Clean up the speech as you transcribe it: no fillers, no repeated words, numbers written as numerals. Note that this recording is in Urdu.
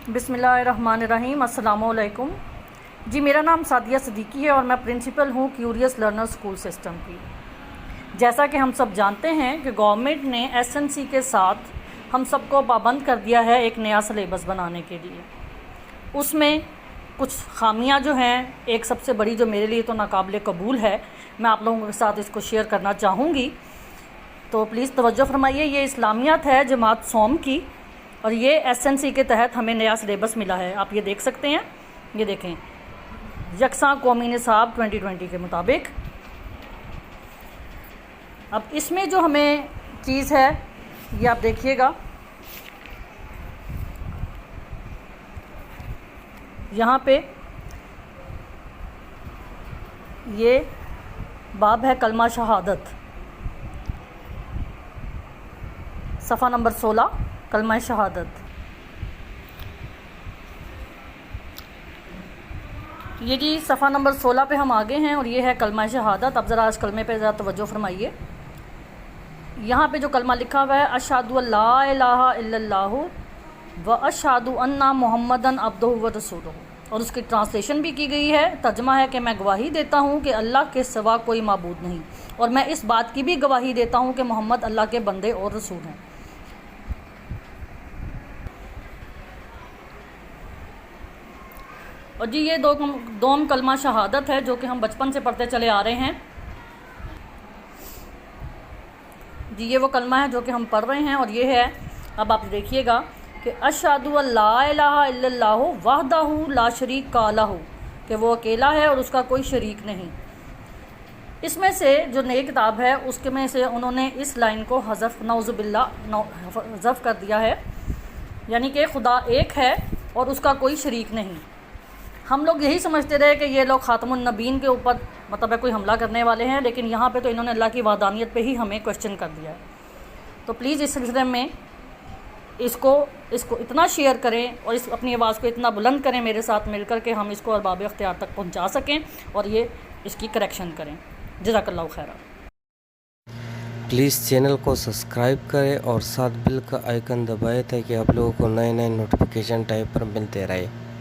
بسم اللہ الرحمن الرحیم۔ السلام علیکم جی، میرا نام سعدیہ صدیقی ہے اور میں پرنسپل ہوں کیوریس لرنر اسکول سسٹم کی۔ جیسا کہ ہم سب جانتے ہیں کہ گورنمنٹ نے SNC کے ساتھ ہم سب کو پابند کر دیا ہے ایک نیا سلیبس بنانے کے لیے۔ اس میں کچھ خامیاں جو ہیں، ایک سب سے بڑی جو میرے لیے تو ناقابل قبول ہے، میں آپ لوگوں کے ساتھ اس کو شیئر کرنا چاہوں گی، تو پلیز توجہ فرمائیے۔ یہ اسلامیات ہے جماعت سوم کی، اور یہ SNC کے تحت ہمیں نیا سلیبس ملا ہے۔ آپ یہ دیکھ سکتے ہیں، یہ دیکھیں، یکساں قومی نصاب 2020 کے مطابق۔ اب اس میں جو ہمیں چیز ہے یہ آپ دیکھیے گا، یہاں پہ یہ باب ہے کلمہ شہادت، صفحہ نمبر 16 کلمہ شہادت۔ یہ جی صفحہ نمبر 16 پہ ہم آگے ہیں اور یہ ہے کلمہ شہادت۔ اب ذرا اس کلمے پہ ذرا توجہ فرمائیے۔ یہاں پہ جو کلمہ لکھا ہوا ہے، اشہدو ان لا الہ الا اللہ و اشہدو ان محمدن عبدہ و رسولہ، اور اس کی ٹرانسلیشن بھی کی گئی ہے، ترجمہ ہے کہ میں گواہی دیتا ہوں کہ اللہ کے سوا کوئی معبود نہیں، اور میں اس بات کی بھی گواہی دیتا ہوں کہ محمد اللہ کے بندے اور رسول ہیں۔ اور جی یہ دوم کلمہ شہادت ہے جو کہ ہم بچپن سے پڑھتے چلے آ رہے ہیں۔ جی یہ وہ کلمہ ہے جو کہ ہم پڑھ رہے ہیں، اور یہ ہے، اب آپ دیکھیے گا کہ اشہدو ان لا الہ الا اللہ وحدہ لا شریک لہ، کہ وہ اکیلا ہے اور اس کا کوئی شریک نہیں۔ اس میں سے جو نئی کتاب ہے اس کے میں سے انہوں نے اس لائن کو حذف، نعوذ باللہ، حذف کر دیا ہے، یعنی کہ خدا ایک ہے اور اس کا کوئی شریک نہیں۔ ہم لوگ یہی سمجھتے رہے کہ یہ لوگ خاتم النبیین کے اوپر مطلب ہے کوئی حملہ کرنے والے ہیں، لیکن یہاں پہ تو انہوں نے اللہ کی وحدانیت پہ ہی ہمیں کوشچن کر دیا ہے۔ تو پلیز اس سلسلے میں اس کو اتنا شیئر کریں اور اپنی آواز کو اتنا بلند کریں میرے ساتھ مل کر کہ ہم اس کو ارباب اختیار تک پہنچا سکیں اور یہ اس کی کریکشن کریں۔ جزاک اللہ خیرہ۔ پلیز چینل کو سبسکرائب کریں اور ساتھ بیل کا آئیکن دبائیں تاکہ آپ لوگوں کو نئے نوٹیفیکیشن ٹائپ پر ملتے رہے۔